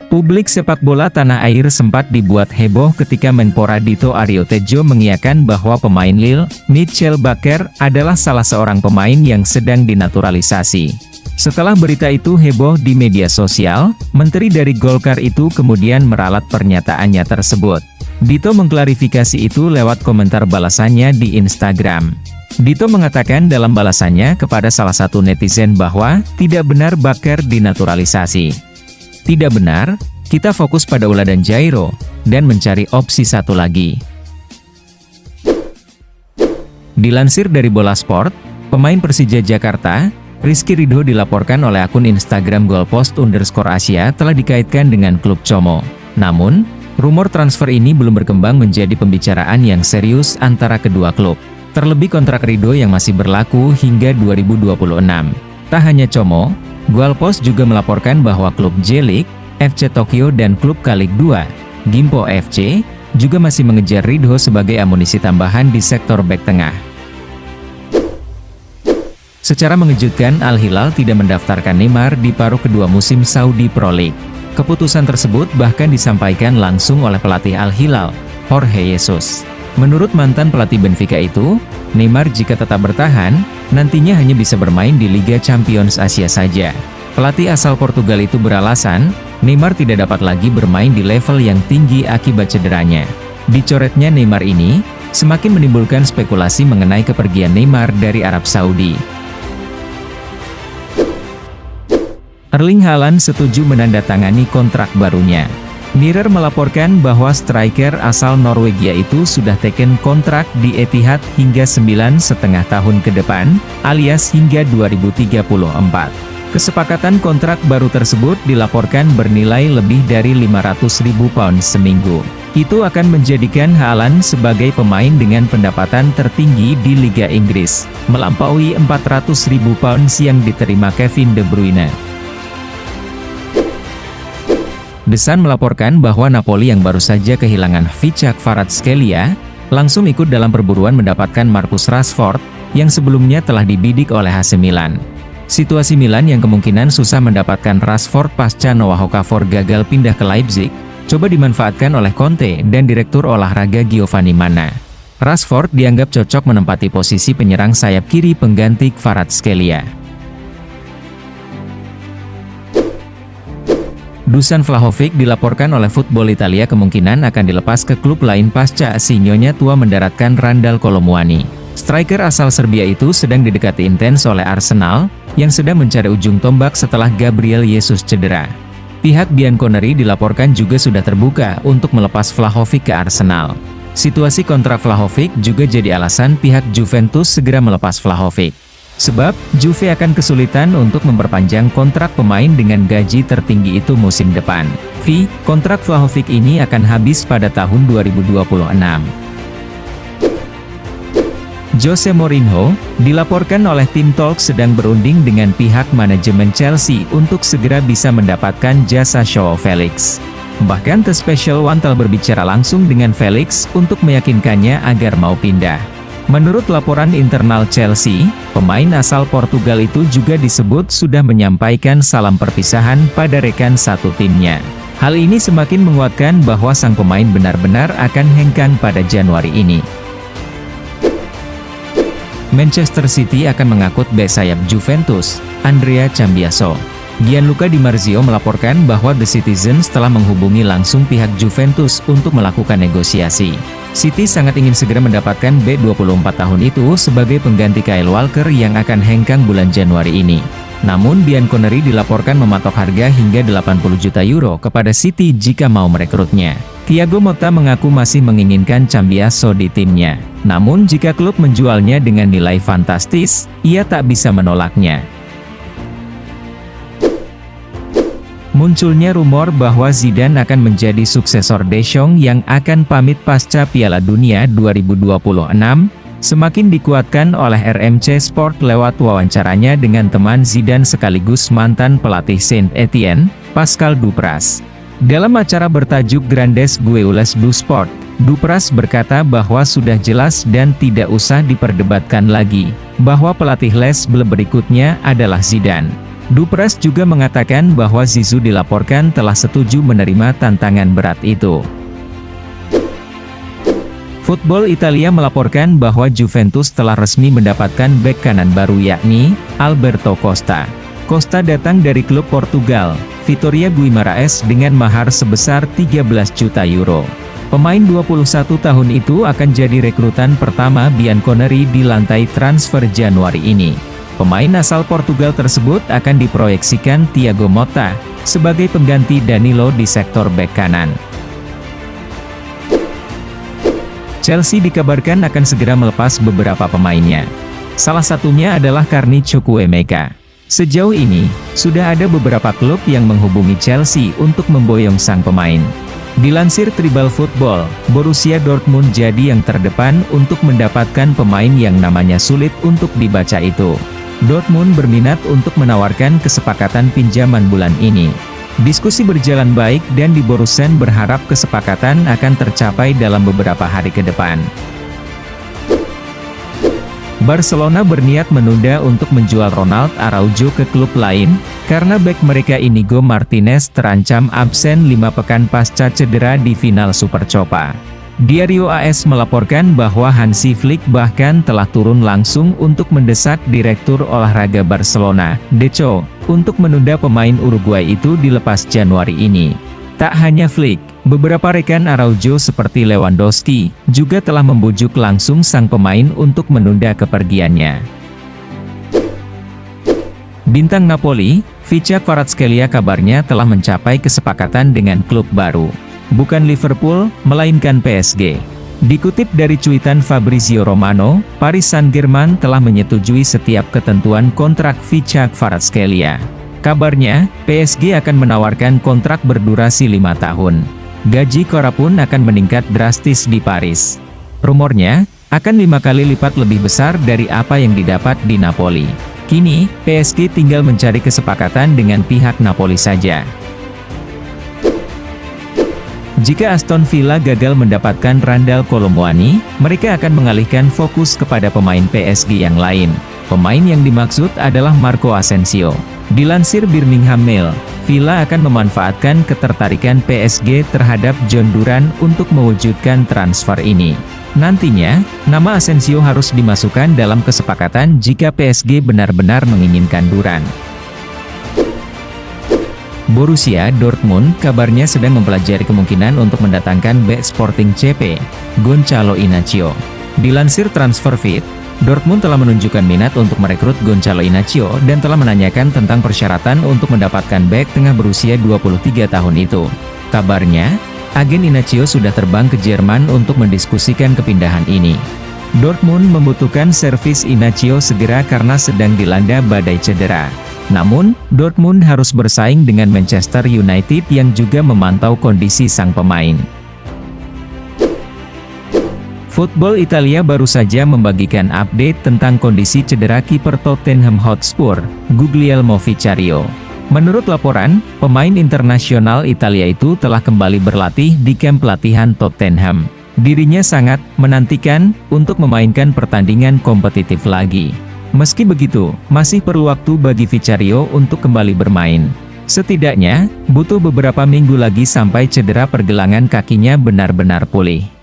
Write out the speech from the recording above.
Publik sepak bola tanah air sempat dibuat heboh ketika Menpora Dito Aryo Tejo mengiyakan bahwa pemain Lille, Michel Bakker, adalah salah seorang pemain yang sedang dinaturalisasi. Setelah berita itu heboh di media sosial, menteri dari Golkar itu kemudian meralat pernyataannya tersebut. Dito mengklarifikasi itu lewat komentar balasannya di Instagram. Dito mengatakan dalam balasannya kepada salah satu netizen bahwa tidak benar Bakker dinaturalisasi. Tidak benar, kita fokus pada Ula dan Jairo, dan mencari opsi satu lagi. Dilansir dari Bola Sport, pemain Persija Jakarta, Rizky Ridho dilaporkan oleh akun Instagram @goalpost_Asia telah dikaitkan dengan klub Como. Namun, rumor transfer ini belum berkembang menjadi pembicaraan yang serius antara kedua klub. Terlebih kontrak Ridho yang masih berlaku hingga 2026. Tak hanya Como, Goalpost juga melaporkan bahwa klub J-League, FC Tokyo dan klub K-League 2, Gimpo FC, juga masih mengejar Ridho sebagai amunisi tambahan di sektor bek tengah. Secara mengejutkan, Al Hilal tidak mendaftarkan Neymar di paruh kedua musim Saudi Pro League. Keputusan tersebut bahkan disampaikan langsung oleh pelatih Al Hilal, Jorge Jesus. Menurut mantan pelatih Benfica itu, Neymar jika tetap bertahan, nantinya hanya bisa bermain di Liga Champions Asia saja. Pelatih asal Portugal itu beralasan, Neymar tidak dapat lagi bermain di level yang tinggi akibat cederanya. Dicoretnya Neymar ini, semakin menimbulkan spekulasi mengenai kepergian Neymar dari Arab Saudi. Erling Haaland setuju menandatangani kontrak barunya. Mirror melaporkan bahwa striker asal Norwegia itu sudah teken kontrak di Etihad hingga 9,5 tahun ke depan, alias hingga 2034. Kesepakatan kontrak baru tersebut dilaporkan bernilai lebih dari 500.000 pound seminggu. Itu akan menjadikan Haaland sebagai pemain dengan pendapatan tertinggi di Liga Inggris, melampaui 400.000 pounds yang diterima Kevin De Bruyne. The Sun melaporkan bahwa Napoli yang baru saja kehilangan Vichak Kvaratskhelia, langsung ikut dalam perburuan mendapatkan Marcus Rashford, yang sebelumnya telah dibidik oleh AC Milan. Situasi Milan yang kemungkinan susah mendapatkan Rashford pasca Noah Okafor gagal pindah ke Leipzig, coba dimanfaatkan oleh Conte dan Direktur Olahraga Giovanni Manna. Rashford dianggap cocok menempati posisi penyerang sayap kiri pengganti Kvaratskhelia. Dusan Vlahovic dilaporkan oleh Football Italia kemungkinan akan dilepas ke klub lain pasca si Nyonya tua mendaratkan Randal Kolomuani. Striker asal Serbia itu sedang didekati intens oleh Arsenal, yang sedang mencari ujung tombak setelah Gabriel Jesus cedera. Pihak Bianconeri dilaporkan juga sudah terbuka untuk melepas Vlahovic ke Arsenal. Situasi kontrak Vlahovic juga jadi alasan pihak Juventus segera melepas Vlahovic. Sebab, Juve akan kesulitan untuk memperpanjang kontrak pemain dengan gaji tertinggi itu musim depan. Kontrak Vlahovic ini akan habis pada tahun 2026. Jose Mourinho, dilaporkan oleh Team Talk sedang berunding dengan pihak manajemen Chelsea untuk segera bisa mendapatkan jasa Joao Felix. Bahkan The Special One telah berbicara langsung dengan Felix untuk meyakinkannya agar mau pindah. Menurut laporan internal Chelsea, pemain asal Portugal itu juga disebut sudah menyampaikan salam perpisahan pada rekan satu timnya. Hal ini semakin menguatkan bahwa sang pemain benar-benar akan hengkang pada Januari ini. Manchester City akan mengangkut bek sayap Juventus, Andrea Cambiaso. Gianluca Di Marzio melaporkan bahwa The Citizens telah menghubungi langsung pihak Juventus untuk melakukan negosiasi. City sangat ingin segera mendapatkan bek 24 tahun itu sebagai pengganti Kyle Walker yang akan hengkang bulan Januari ini. Namun Bianconeri dilaporkan mematok harga hingga 80 juta euro kepada City jika mau merekrutnya. Thiago Motta mengaku masih menginginkan Cambiaso di timnya. Namun jika klub menjualnya dengan nilai fantastis, ia tak bisa menolaknya. Munculnya rumor bahwa Zidane akan menjadi suksesor Deschamps yang akan pamit pasca Piala Dunia 2026, semakin dikuatkan oleh RMC Sport lewat wawancaranya dengan teman Zidane sekaligus mantan pelatih Saint-Étienne, Pascal Dupraz. Dalam acara bertajuk Grandes Gueules du Sport, Dupraz berkata bahwa sudah jelas dan tidak usah diperdebatkan lagi, bahwa pelatih Les Bleus berikutnya adalah Zidane. Dupras juga mengatakan bahwa Zizou dilaporkan telah setuju menerima tantangan berat itu. Football Italia melaporkan bahwa Juventus telah resmi mendapatkan bek kanan baru yakni Alberto Costa. Costa datang dari klub Portugal, Vitória Guimarães dengan mahar sebesar 13 juta euro. Pemain 21 tahun itu akan jadi rekrutan pertama Bianconeri di lantai transfer Januari ini. Pemain asal Portugal tersebut akan diproyeksikan Thiago Motta sebagai pengganti Danilo di sektor bek kanan. Chelsea dikabarkan akan segera melepas beberapa pemainnya. Salah satunya adalah Carni Chukwuemeka. Sejauh ini, sudah ada beberapa klub yang menghubungi Chelsea untuk memboyong sang pemain. Dilansir Tribal Football, Borussia Dortmund jadi yang terdepan untuk mendapatkan pemain yang namanya sulit untuk dibaca itu. Dortmund berminat untuk menawarkan kesepakatan pinjaman bulan ini. Diskusi berjalan baik dan di Borussen berharap kesepakatan akan tercapai dalam beberapa hari ke depan. Barcelona berniat menunda untuk menjual Ronald Araujo ke klub lain, karena bek mereka Inigo Martinez terancam absen 5 pekan pasca cedera di final Supercopa. Diario AS melaporkan bahwa Hansi Flick bahkan telah turun langsung untuk mendesak Direktur Olahraga Barcelona, Deco, untuk menunda pemain Uruguay itu dilepas Januari ini. Tak hanya Flick, beberapa rekan Araujo seperti Lewandowski, juga telah membujuk langsung sang pemain untuk menunda kepergiannya. Bintang Napoli, Vicha Kvaratskhelia kabarnya telah mencapai kesepakatan dengan klub baru. Bukan Liverpool, melainkan PSG. Dikutip dari cuitan Fabrizio Romano, Paris Saint-Germain telah menyetujui setiap ketentuan kontrak Vicha Kvaratskhelia. Kabarnya, PSG akan menawarkan kontrak berdurasi 5 tahun. Gaji Kvara pun akan meningkat drastis di Paris. Rumornya, akan 5 kali lipat lebih besar dari apa yang didapat di Napoli. Kini, PSG tinggal mencari kesepakatan dengan pihak Napoli saja. Jika Aston Villa gagal mendapatkan Randal Kolo Muani, mereka akan mengalihkan fokus kepada pemain PSG yang lain. Pemain yang dimaksud adalah Marco Asensio. Dilansir Birmingham Mail, Villa akan memanfaatkan ketertarikan PSG terhadap John Duran untuk mewujudkan transfer ini. Nantinya, nama Asensio harus dimasukkan dalam kesepakatan jika PSG benar-benar menginginkan Duran. Borussia Dortmund kabarnya sedang mempelajari kemungkinan untuk mendatangkan bek Sporting CP, Gonçalo Inacio. Dilansir TransferFeed, Dortmund telah menunjukkan minat untuk merekrut Gonçalo Inacio dan telah menanyakan tentang persyaratan untuk mendapatkan bek tengah berusia 23 tahun itu. Kabarnya, agen Inacio sudah terbang ke Jerman untuk mendiskusikan kepindahan ini. Dortmund membutuhkan servis Inacio segera karena sedang dilanda badai cedera. Namun, Dortmund harus bersaing dengan Manchester United yang juga memantau kondisi sang pemain. Football Italia baru saja membagikan update tentang kondisi cedera kiper Tottenham Hotspur, Guglielmo Vicario. Menurut laporan, pemain internasional Italia itu telah kembali berlatih di kamp latihan Tottenham. Dirinya sangat menantikan untuk memainkan pertandingan kompetitif lagi. Meski begitu, masih perlu waktu bagi Vicario untuk kembali bermain. Setidaknya, butuh beberapa minggu lagi sampai cedera pergelangan kakinya benar-benar pulih.